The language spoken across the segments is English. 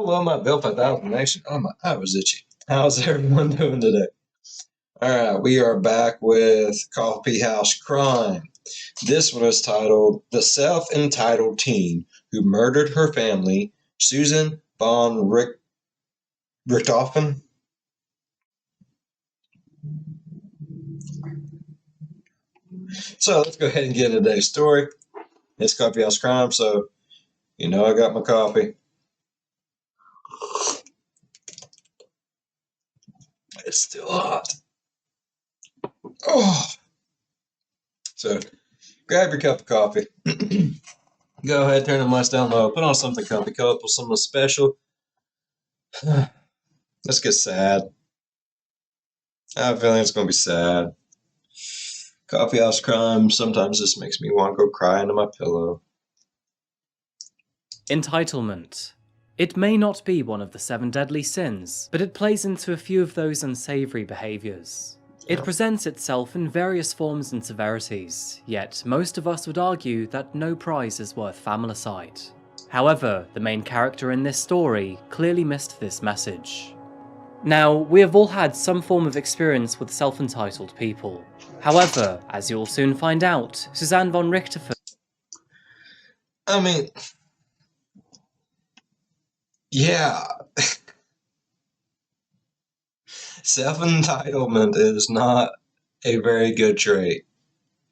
Hello, my Bill 5000 Nation. Oh, my eye was itchy. How's everyone doing today? All right, we are back with Coffeehouse Crime. This one is titled The Self-Entitled Teen Who Murdered Her Family, Suzane Von Richthofen. So let's go ahead and get into today's story. It's Coffeehouse Crime, so you know I got my coffee. It's still hot. Oh. So grab your cup of coffee. Go ahead, turn the lights down low. Put on something comfy, colorful, something special. Let's get sad. I have a feeling it's going to be sad. Coffeehouse Crime sometimes just makes me want to go cry into my pillow. Entitlement. It may not be one of the 7 deadly sins, but it plays into a few of those unsavory behaviors. It presents itself in various forms and severities, yet most of us would argue that no prize is worth familicide. However, the main character in this story clearly missed this message. Now, we have all had some form of experience with self-entitled people. However, as you'll soon find out, Suzane Von Richthofen... Yeah. Self-entitlement is not a very good trait.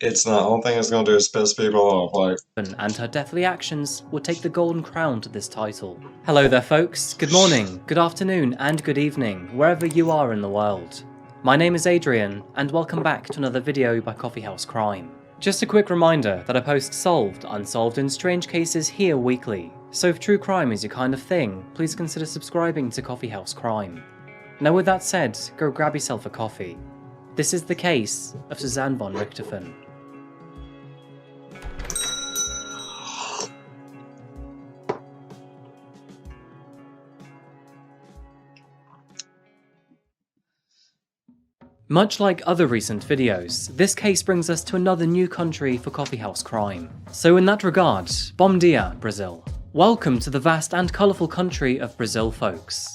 It's not. The only thing it's going to do is piss people off. and her deathly actions would take the golden crown to this title. Hello there folks, good morning, good afternoon and good evening, wherever you are in the world. My name is Adrian, and welcome back to another video by Coffeehouse Crime. Just a quick reminder that I post solved, unsolved and strange cases here weekly, so if true crime is your kind of thing, please consider subscribing to Coffeehouse Crime. Now with that said, go grab yourself a coffee. This is the case of Suzane Von Richthofen. Much like other recent videos, this case brings us to another new country for Coffeehouse Crime. So in that regard, bom dia, Brazil. Welcome to the vast and colourful country of Brazil, folks.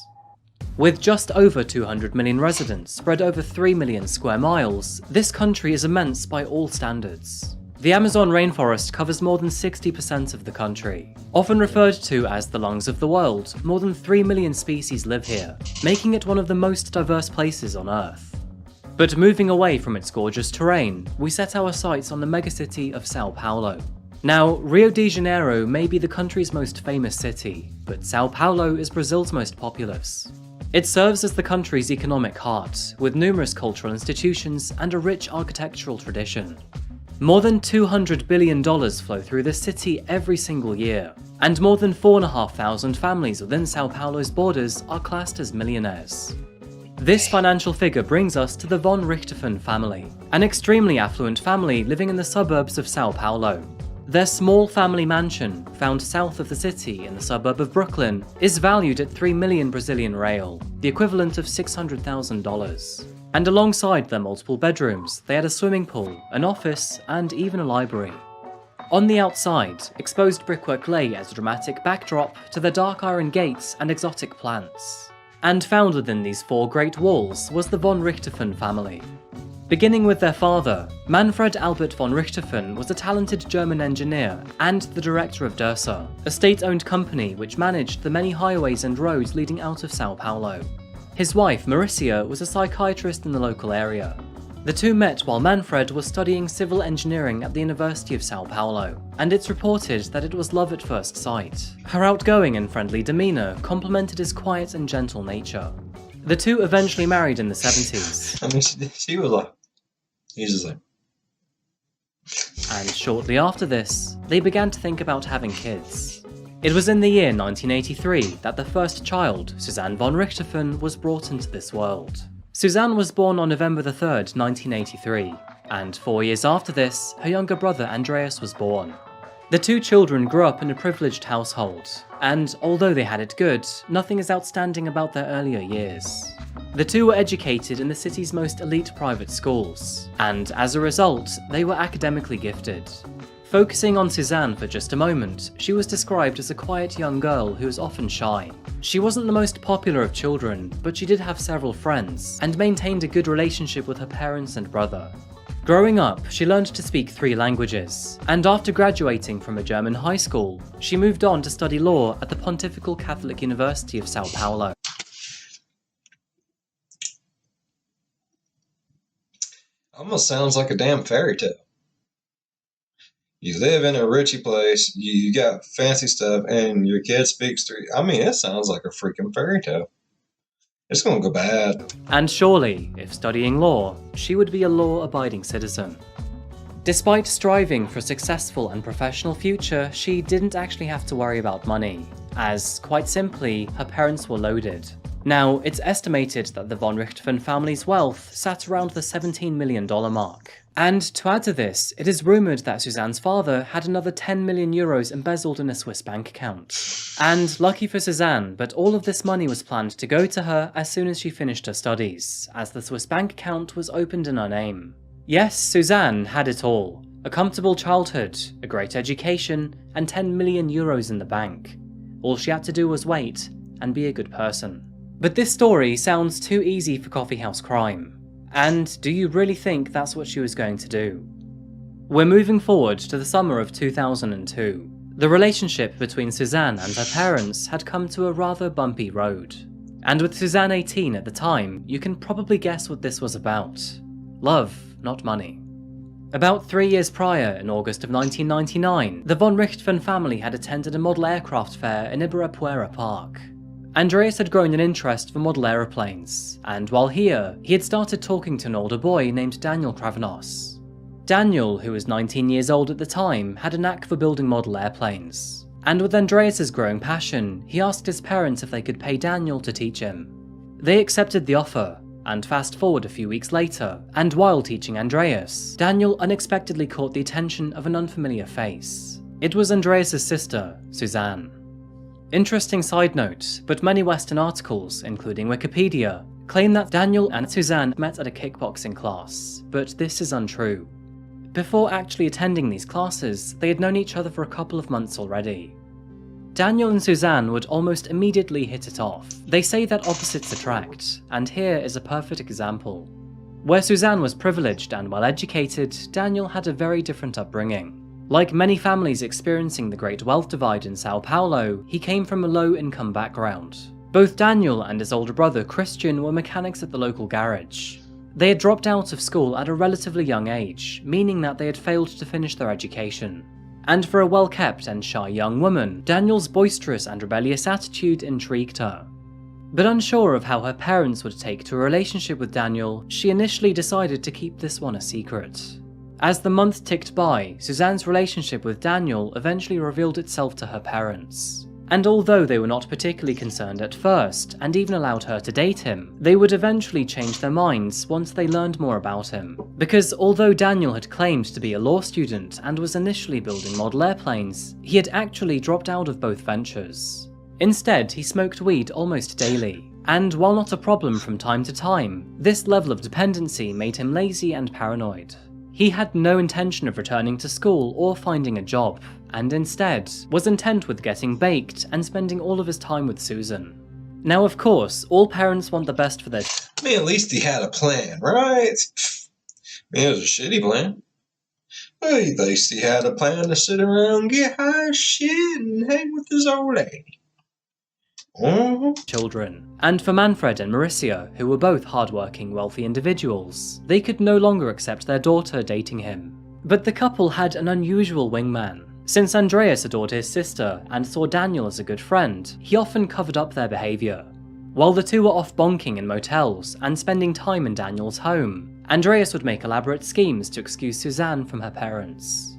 With just over 200 million residents spread over 3 million square miles, this country is immense by all standards. The Amazon rainforest covers more than 60% of the country. Often referred to as the lungs of the world, more than 3 million species live here, making it one of the most diverse places on Earth. But moving away from its gorgeous terrain, we set our sights on the megacity of Sao Paulo. Now, Rio de Janeiro may be the country's most famous city, but Sao Paulo is Brazil's most populous. It serves as the country's economic heart, with numerous cultural institutions and a rich architectural tradition. More than $200 billion flow through this city every single year, and more than 4,500 families within Sao Paulo's borders are classed as millionaires. This financial figure brings us to the Von Richthofen family, an extremely affluent family living in the suburbs of Sao Paulo. Their small family mansion, found south of the city in the suburb of Brooklyn, is valued at 3 million Brazilian real, the equivalent of $600,000. And alongside their multiple bedrooms, they had a swimming pool, an office, and even a library. On the outside, exposed brickwork lay as a dramatic backdrop to the dark iron gates and exotic plants. And found within these 4 great walls was the Von Richthofen family. Beginning with their father, Manfred Albert von Richthofen was a talented German engineer and the director of Dursa, a state-owned company which managed the many highways and roads leading out of Sao Paulo. His wife, Mauricia, was a psychiatrist in the local area. The two met while Manfred was studying civil engineering at the University of Sao Paulo, and it's reported that it was love at first sight. Her outgoing and friendly demeanour complemented his quiet and gentle nature. The two eventually married in the 70s. She was like, he's just like... And shortly after this, they began to think about having kids. It was in the year 1983 that the first child, Suzane Von Richthofen, was brought into this world. Suzane was born on November 3rd, 1983, and 4 years after this, her younger brother Andreas was born. The two children grew up in a privileged household, and although they had it good, nothing is outstanding about their earlier years. The two were educated in the city's most elite private schools, and as a result, they were academically gifted. Focusing on Suzane for just a moment, she was described as a quiet young girl who was often shy. She wasn't the most popular of children, but she did have several friends, and maintained a good relationship with her parents and brother. Growing up, she learned to speak 3 languages, and after graduating from a German high school, she moved on to study law at the Pontifical Catholic University of Sao Paulo. Almost sounds like a damn fairy tale. You live in a richy place, you got fancy stuff, and your kid speaks 3. I mean, it sounds like a freaking fairy tale. It's gonna go bad. And surely, if studying law, she would be a law-abiding citizen. Despite striving for a successful and professional future, she didn't actually have to worry about money, as, quite simply, her parents were loaded. Now, it's estimated that the Von Richthofen family's wealth sat around the $17 million mark. And to add to this, it is rumoured that Suzane's father had another 10 million euros embezzled in a Swiss bank account. And lucky for Suzane, but all of this money was planned to go to her as soon as she finished her studies, as the Swiss bank account was opened in her name. Yes, Suzane had it all. A comfortable childhood, a great education, and 10 million euros in the bank. All she had to do was wait and be a good person. But this story sounds too easy for Coffeehouse Crime. And do you really think that's what she was going to do? We're moving forward to the summer of 2002. The relationship between Suzane and her parents had come to a rather bumpy road. And with Suzane 18 at the time, you can probably guess what this was about. Love, not money. About 3 years prior, in August of 1999, the Von Richthofen family had attended a model aircraft fair in Ibirapuera Park. Andreas had grown an interest for model aeroplanes, and while here, he had started talking to an older boy named Daniel Kravanos. Daniel, who was 19 years old at the time, had a knack for building model airplanes. And with Andreas's growing passion, he asked his parents if they could pay Daniel to teach him. They accepted the offer, and fast forward a few weeks later, and while teaching Andreas, Daniel unexpectedly caught the attention of an unfamiliar face. It was Andreas's sister, Suzane. Interesting side note, but many Western articles, including Wikipedia, claim that Daniel and Suzane met at a kickboxing class, but this is untrue. Before actually attending these classes, they had known each other for a couple of months already. Daniel and Suzane would almost immediately hit it off. They say that opposites attract, and here is a perfect example. Where Suzane was privileged and well educated, Daniel had a very different upbringing. Like many families experiencing the Great Wealth Divide in Sao Paulo, he came from a low-income background. Both Daniel and his older brother Christian were mechanics at the local garage. They had dropped out of school at a relatively young age, meaning that they had failed to finish their education. And for a well-kept and shy young woman, Daniel's boisterous and rebellious attitude intrigued her. But unsure of how her parents would take to a relationship with Daniel, she initially decided to keep this one a secret. As the months ticked by, Suzane's relationship with Daniel eventually revealed itself to her parents. And although they were not particularly concerned at first, and even allowed her to date him, they would eventually change their minds once they learned more about him. Because although Daniel had claimed to be a law student and was initially building model airplanes, he had actually dropped out of both ventures. Instead, he smoked weed almost daily. And while not a problem from time to time, this level of dependency made him lazy and paranoid. He had no intention of returning to school or finding a job, and instead was intent with getting baked and spending all of his time with Suzane. Now of course, all parents want the best for their I mean, at least he had a plan, right? I mean, it was a shitty plan. Well, at least he had a plan to sit around, get high as shit, and hang with his old lady. children. And for Manfred and Mauricia, who were both hardworking, wealthy individuals, they could no longer accept their daughter dating him. But the couple had an unusual wingman. Since Andreas adored his sister and saw Daniel as a good friend, he often covered up their behaviour. While the two were off bonking in motels and spending time in Daniel's home, Andreas would make elaborate schemes to excuse Suzane from her parents.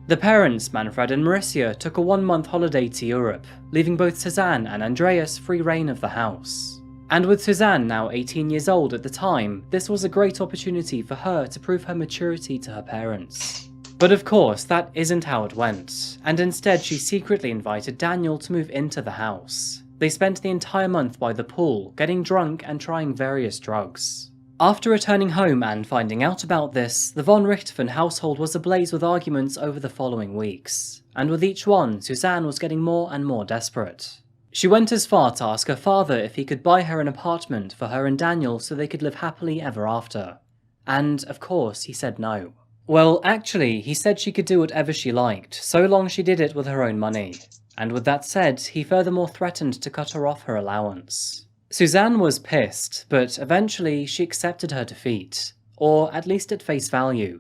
The parents, Manfred and Mauricia, took a 1-month holiday to Europe, leaving both Suzane and Andreas free reign of the house. And with Suzane now 18 years old at the time, this was a great opportunity for her to prove her maturity to her parents. But of course, that isn't how it went, and instead she secretly invited Daniel to move into the house. They spent the entire month by the pool, getting drunk and trying various drugs. After returning home and finding out about this, the Von Richthofen household was ablaze with arguments over the following weeks, and with each one, Suzane was getting more and more desperate. She went as far to ask her father if he could buy her an apartment for her and Daniel so they could live happily ever after. And, of course, he said no. Well, actually, he said she could do whatever she liked, so long she did it with her own money. And with that said, he furthermore threatened to cut her off her allowance. Suzane was pissed, but eventually she accepted her defeat, or at least at face value,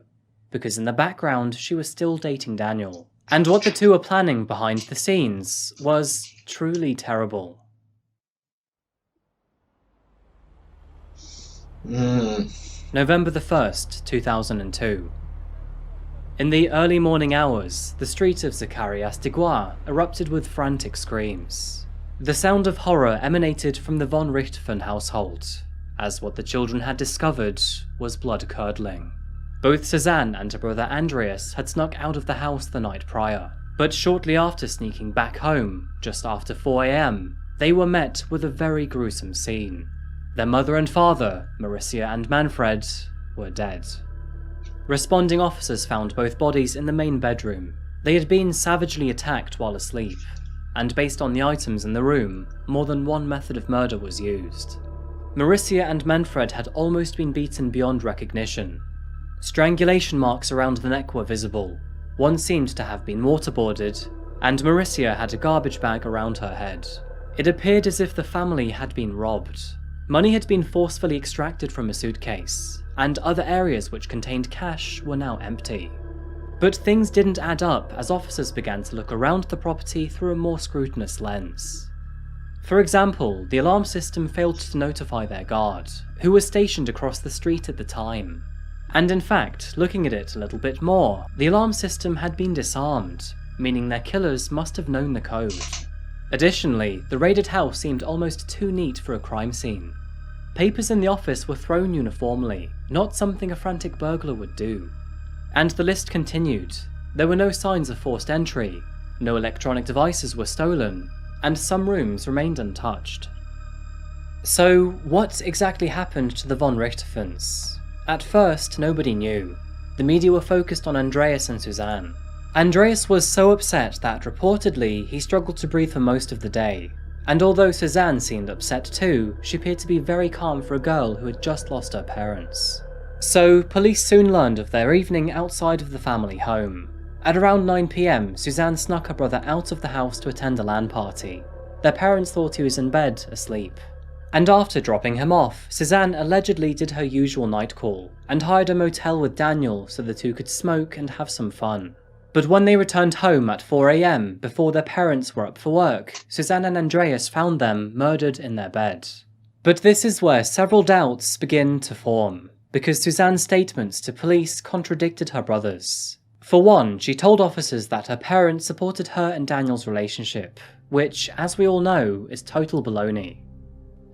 because in the background she was still dating Daniel. And what the two were planning behind the scenes was truly terrible. November the 1st, 2002. In the early morning hours, the street of Zacarias de Gois erupted with frantic screams. The sound of horror emanated from the Von Richthofen household, as what the children had discovered was blood-curdling. Both Suzane and her brother Andreas had snuck out of the house the night prior, but shortly after sneaking back home, just after 4 AM, they were met with a very gruesome scene. Their mother and father, Marisia and Manfred, were dead. Responding officers found both bodies in the main bedroom. They had been savagely attacked while asleep, and based on the items in the room, more than one method of murder was used. Marisia and Manfred had almost been beaten beyond recognition. Strangulation marks around the neck were visible. One seemed to have been waterboarded, and Marisia had a garbage bag around her head. It appeared as if the family had been robbed. Money had been forcefully extracted from a suitcase, and other areas which contained cash were now empty. But things didn't add up as officers began to look around the property through a more scrutinous lens. For example, the alarm system failed to notify their guard, who was stationed across the street at the time. And in fact, looking at it a little bit more, the alarm system had been disarmed, meaning their killers must have known the code. Additionally, the raided house seemed almost too neat for a crime scene. Papers in the office were thrown uniformly, not something a frantic burglar would do. And the list continued. There were no signs of forced entry, no electronic devices were stolen, and some rooms remained untouched. So, what exactly happened to the Von Richthofens? At first, nobody knew. The media were focused on Andreas and Suzane. Andreas was so upset that reportedly he struggled to breathe for most of the day. And although Suzane seemed upset too, she appeared to be very calm for a girl who had just lost her parents. So, police soon learned of their evening outside of the family home. At around 9 PM, Suzane snuck her brother out of the house to attend a LAN party. Their parents thought he was in bed, asleep. And after dropping him off, Suzane allegedly did her usual night call, and hired a motel with Daniel so the two could smoke and have some fun. But when they returned home at 4 AM, before their parents were up for work, Suzane and Andreas found them murdered in their bed. But this is where several doubts begin to form, because Suzane's statements to police contradicted her brother's. For one, she told officers that her parents supported her and Daniel's relationship, which, as we all know, is total baloney.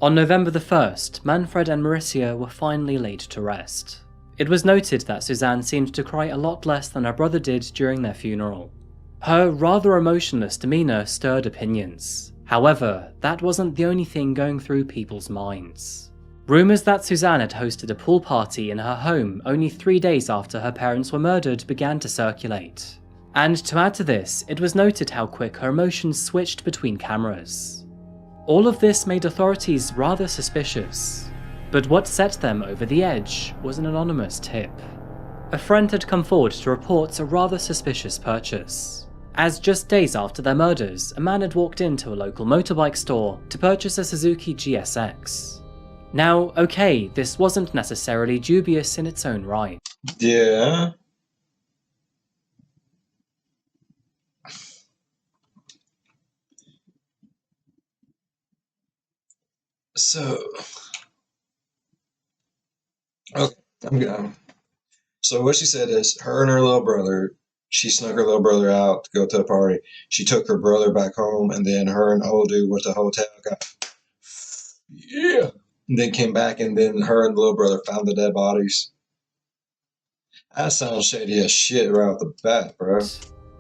On November the 1st, Manfred and Marisia were finally laid to rest. It was noted that Suzane seemed to cry a lot less than her brother did during their funeral. Her rather emotionless demeanour stirred opinions. However, that wasn't the only thing going through people's minds. Rumours that Suzane had hosted a pool party in her home only 3 days after her parents were murdered began to circulate. And to add to this, it was noted how quick her emotions switched between cameras. All of this made authorities rather suspicious. But what set them over the edge was an anonymous tip. A friend had come forward to report a rather suspicious purchase, as just days after their murders, a man had walked into a local motorbike store to purchase a Suzuki GSX. Now, okay, this wasn't necessarily dubious in its own right. Yeah. So, okay, I'm going. So what she said is her and her little brother, she snuck her little brother out to go to a party. She took her brother back home, and then her and the old dude went to the hotel, and then came back, and then her and the little brother found the dead bodies. That sounds shady as shit right off the bat, bro.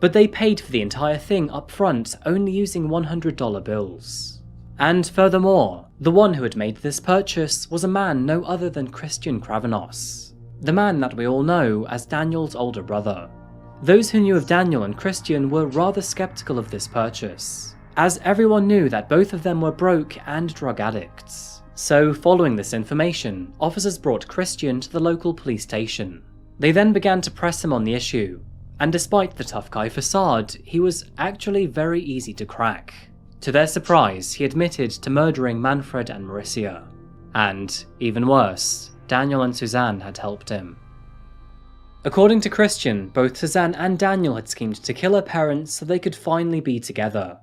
But they paid for the entire thing up front, only using $100 bills. And furthermore, The one who had made this purchase was a man no other than Christian Kravanos, the man that we all know as Daniel's older brother. Those who knew of Daniel and Christian were rather skeptical of this purchase, as everyone knew that both of them were broke and drug addicts. So following this information, officers brought Christian to the local police station. They then began to press him on the issue, and despite the tough guy facade, he was actually very easy to crack. To their surprise, he admitted to murdering Manfred and Mauricia. And, even worse, Daniel and Suzane had helped him. According to Christian, both Suzane and Daniel had schemed to kill her parents so they could finally be together.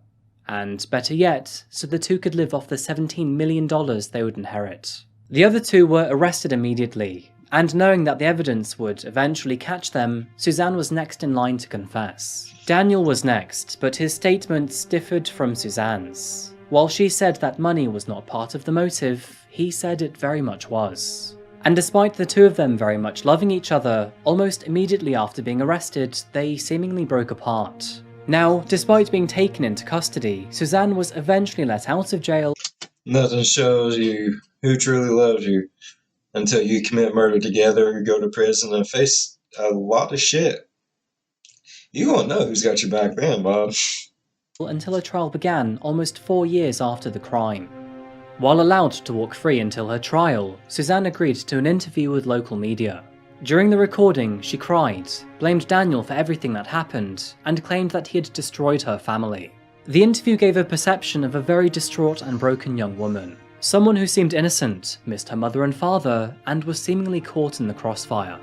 And, better yet, so the two could live off the $17 million they would inherit. The other two were arrested immediately, and knowing that the evidence would eventually catch them, Suzane was next in line to confess. Daniel was next, but his statements differed from Suzane's. While she said that money was not part of the motive, he said it very much was. And despite the two of them very much loving each other, almost immediately after being arrested, they seemingly broke apart. Now, despite being taken into custody, Suzane was eventually let out of jail. Nothing shows you who truly loves you until you commit murder together and go to prison and face a lot of shit. You won't know who's got your back then, Bob. Until her trial began almost 4 years after the crime. While allowed to walk free until her trial, Suzane agreed to an interview with local media. During the recording, she cried, blamed Daniel for everything that happened, and claimed that he had destroyed her family. The interview gave a perception of a very distraught and broken young woman. Someone who seemed innocent, missed her mother and father, and was seemingly caught in the crossfire.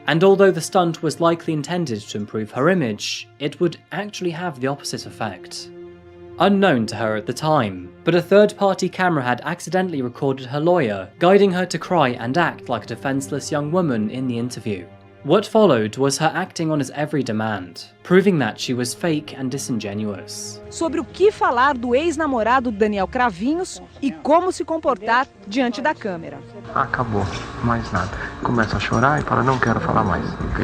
And although the stunt was likely intended to improve her image, it would actually have the opposite effect. Unknown to her at the time, but a third-party camera had accidentally recorded her lawyer, guiding her to cry and act like a defenseless young woman in the interview. What followed was her acting on his every demand, proving that she was fake and disingenuous. Sobre o que falar do ex-namorado Daniel Cravinhos e como se comportar diante da câmera. Acabou, mais nada. Começa a chorar e fala, não quero falar mais. O que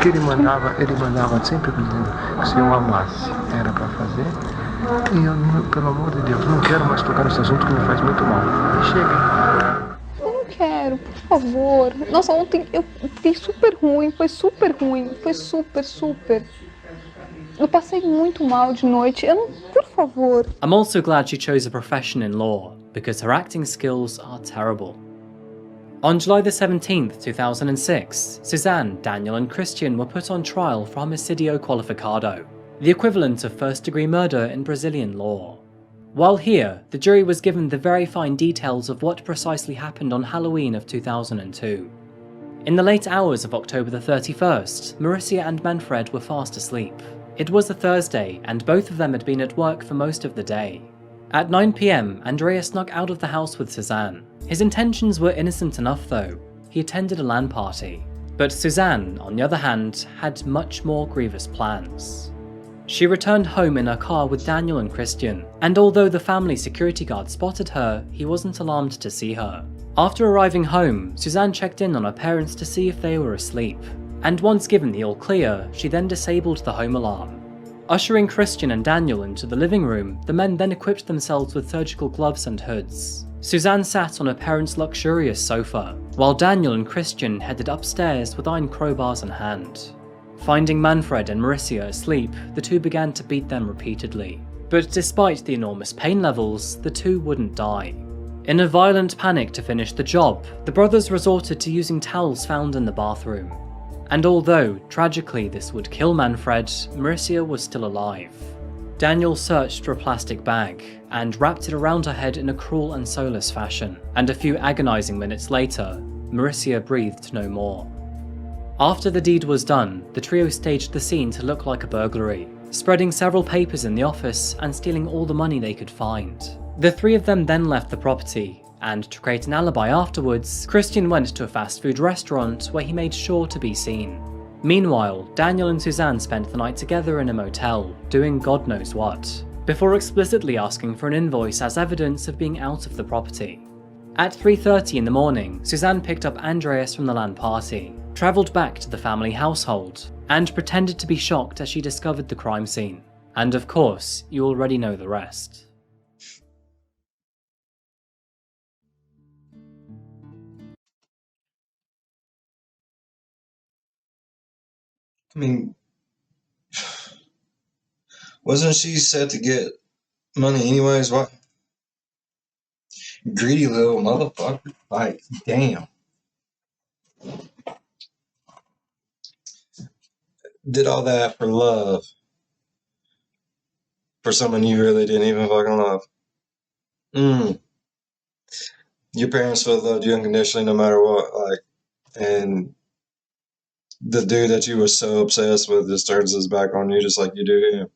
ele mandava sempre dizendo que se eu amasse era para fazer. E eu, pelo amor de Deus, não quero mais tocar nesse assunto que me faz muito mal. E chega. Quero, por favor. Nossa, ontem eu fiquei super ruim, foi super. Eu passei muito mal de noite, por favor. I'm also glad she chose a profession in law, because her acting skills are terrible. On July the 17th, 2006, Suzane, Daniel and Christian were put on trial for homicidio qualificado, the equivalent of first-degree murder in Brazilian law. While here, the jury was given the very fine details of what precisely happened on Halloween of 2002. In the late hours of October the 31st, Mauricia and Manfred were fast asleep. It was a Thursday, and both of them had been at work for most of the day. At 9 PM, Andreas snuck out of the house with Suzane. His intentions were innocent enough though. He attended a LAN party. But Suzane, on the other hand, had much more grievous plans. She returned home in her car with Daniel and Christian, and although the family security guard spotted her, he wasn't alarmed to see her. After arriving home, Suzane checked in on her parents to see if they were asleep, and once given the all clear, she then disabled the home alarm. Ushering Christian and Daniel into the living room, the men then equipped themselves with surgical gloves and hoods. Suzane sat on her parents' luxurious sofa, while Daniel and Christian headed upstairs with iron crowbars in hand. Finding Manfred and Mauricia asleep, the two began to beat them repeatedly. But despite the enormous pain levels, the two wouldn't die. In a violent panic to finish the job, the brothers resorted to using towels found in the bathroom. And although, tragically, this would kill Manfred, Mauricia was still alive. Daniel searched for a plastic bag, and wrapped it around her head in a cruel and soulless fashion, and a few agonizing minutes later, Mauricia breathed no more. After the deed was done, the trio staged the scene to look like a burglary, spreading several papers in the office and stealing all the money they could find. The three of them then left the property, and to create an alibi afterwards, Christian went to a fast food restaurant where he made sure to be seen. Meanwhile, Daniel and Suzane spent the night together in a motel, doing God knows what, before explicitly asking for an invoice as evidence of being out of the property. At 3:30 in the morning, Suzane picked up Andreas from the LAN party, travelled back to the family household, and pretended to be shocked as she discovered the crime scene. And of course, you already know the rest. I mean, wasn't she set to get money anyways? What? Greedy little motherfucker. Like, damn. Did all that for love. For someone you really didn't even fucking love. Your parents would have loved you unconditionally no matter what. Like, and the dude that you were so obsessed with just turns his back on you just like you do him.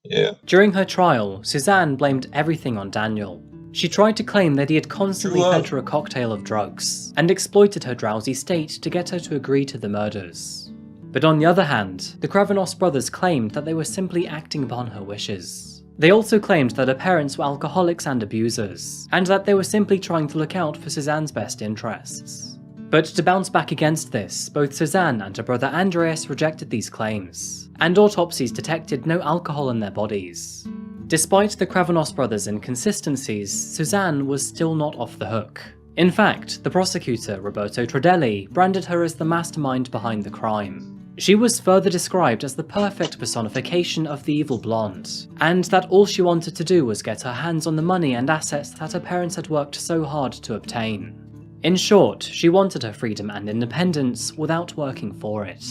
Yeah. During her trial, Suzane blamed everything on Daniel. She tried to claim that he had constantly fed her a cocktail of drugs, and exploited her drowsy state to get her to agree to the murders. But on the other hand, the Kravanos brothers claimed that they were simply acting upon her wishes. They also claimed that her parents were alcoholics and abusers, and that they were simply trying to look out for Suzane's best interests. But to bounce back against this, both Suzane and her brother Andreas rejected these claims, and autopsies detected no alcohol in their bodies. Despite the Kravanos brothers' inconsistencies, Suzane was still not off the hook. In fact, the prosecutor, Roberto Tradelli, branded her as the mastermind behind the crime. She was further described as the perfect personification of the evil blonde, and that all she wanted to do was get her hands on the money and assets that her parents had worked so hard to obtain. In short, she wanted her freedom and independence without working for it.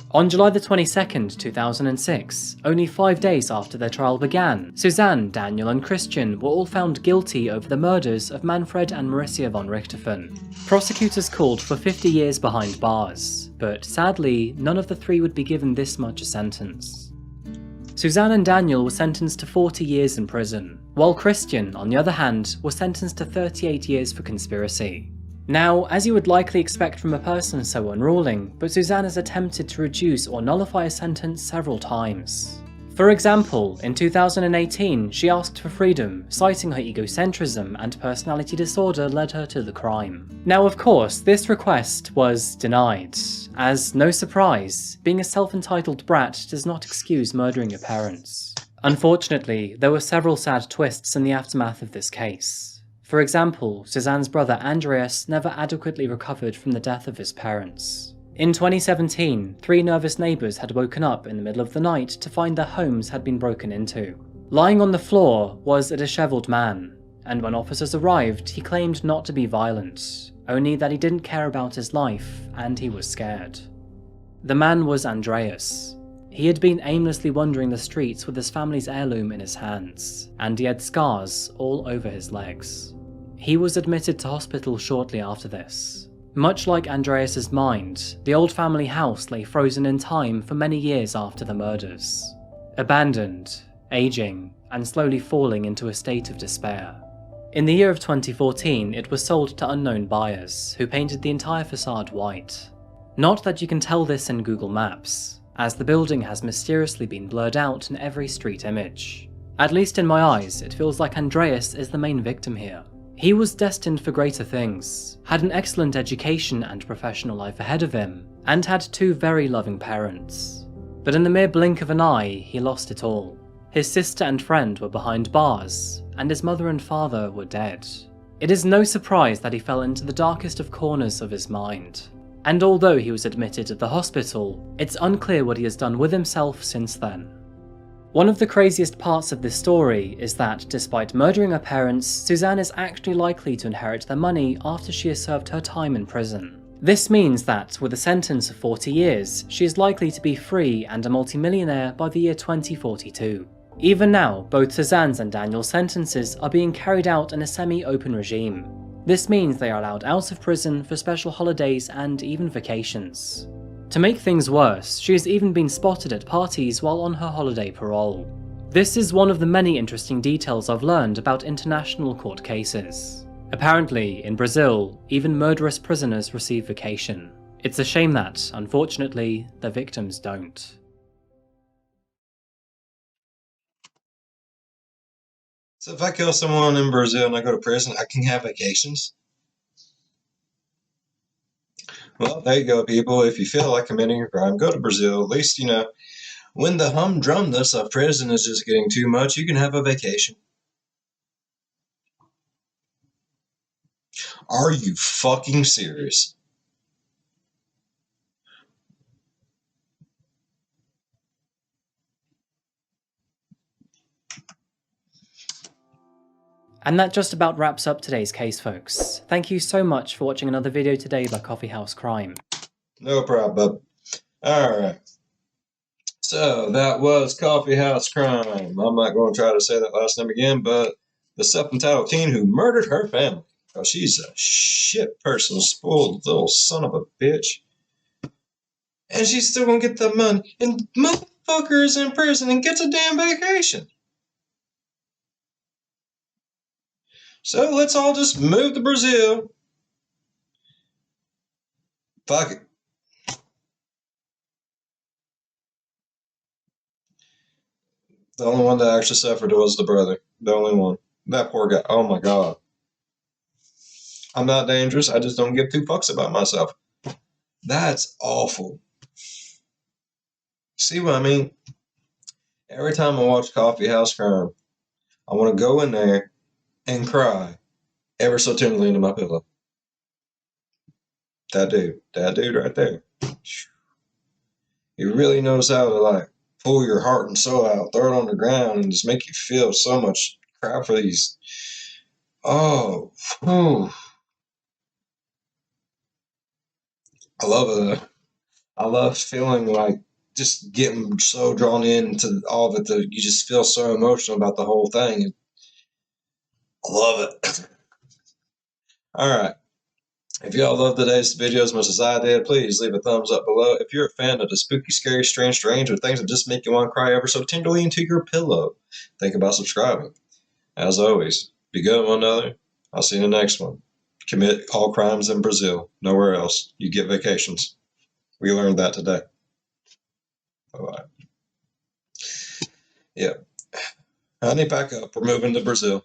On July the 22nd, 2006, only 5 days after their trial began, Suzane, Daniel and Christian were all found guilty over the murders of Manfred and Marissa von Richthofen. Prosecutors called for 50 years behind bars, but sadly, none of the three would be given this much a sentence. Suzane and Daniel were sentenced to 40 years in prison, while Christian, on the other hand, was sentenced to 38 years for conspiracy. Now, as you would likely expect from a person so unruling, but Suzane has attempted to reduce or nullify a sentence several times. For example, in 2018, she asked for freedom, citing her egocentrism and personality disorder led her to the crime. Now, of course, this request was denied, as, no surprise, being a self-entitled brat does not excuse murdering your parents. Unfortunately, there were several sad twists in the aftermath of this case. For example, Suzane's brother Andreas never adequately recovered from the death of his parents. In 2017, 3 nervous neighbours had woken up in the middle of the night to find their homes had been broken into. Lying on the floor was a dishevelled man, and when officers arrived, he claimed not to be violent, only that he didn't care about his life and he was scared. The man was Andreas. He had been aimlessly wandering the streets with his family's heirloom in his hands, and he had scars all over his legs. He was admitted to hospital shortly after this. Much like Andreas's mind, the old family house lay frozen in time for many years after the murders. Abandoned, aging, and slowly falling into a state of despair. In the year of 2014, it was sold to unknown buyers, who painted the entire facade white. Not that you can tell this in Google Maps, as the building has mysteriously been blurred out in every street image. At least in my eyes, it feels like Andreas is the main victim here. He was destined for greater things, had an excellent education and professional life ahead of him, and had 2 very loving parents. But in the mere blink of an eye, he lost it all. His sister and friend were behind bars, and his mother and father were dead. It is no surprise that he fell into the darkest of corners of his mind. And although he was admitted at the hospital, it's unclear what he has done with himself since then. One of the craziest parts of this story is that, despite murdering her parents, Suzane is actually likely to inherit their money after she has served her time in prison. This means that, with a sentence of 40 years, she is likely to be free and a multimillionaire by the year 2042. Even now, both Suzane's and Daniel's sentences are being carried out in a semi-open regime. This means they are allowed out of prison for special holidays and even vacations. To make things worse, she has even been spotted at parties while on her holiday parole. This is one of the many interesting details I've learned about international court cases. Apparently, in Brazil, even murderous prisoners receive vacation. It's a shame that, unfortunately, their victims don't. So if I kill someone in Brazil and I go to prison, I can have vacations? Well, there you go, people. If you feel like committing a crime, go to Brazil. At least, when the humdrumness of prison is just getting too much, you can have a vacation. Are you fucking serious? And that just about wraps up today's case, folks. Thank you so much for watching another video today by Coffeehouse Crime. No problem, bub. Alright. So, that was Coffeehouse Crime. I'm not going to try to say that last name again, but the self-entitled teen who murdered her family. Oh, she's a shit person, spoiled little son of a bitch. And she's still going to get the money. And motherfucker is in prison and gets a damn vacation. So, let's all just move to Brazil. Fuck it. The only one that actually suffered was the brother. The only one. That poor guy. Oh my God. I'm not dangerous. I just don't give two fucks about myself. That's awful. See what I mean? Every time I watch Coffeehouse Crime, I want to go in there and cry ever so tenderly into my pillow. That dude right there. He really knows how to like pull your heart and soul out, throw it on the ground, and just make you feel so much crap for these. Oh, whew. I love it. I love feeling like just getting so drawn into all of it that you just feel so emotional about the whole thing. I love it. All right. If y'all loved today's video as much as I did, please leave a thumbs up below. If you're a fan of the spooky, scary, strange, or things that just make you want to cry ever so tenderly into your pillow, think about subscribing. As always, be good to one another. I'll see you in the next one. Commit all crimes in Brazil. Nowhere else. You get vacations. We learned that today. Bye-bye. Yep. Honey, pack up. We're moving to Brazil.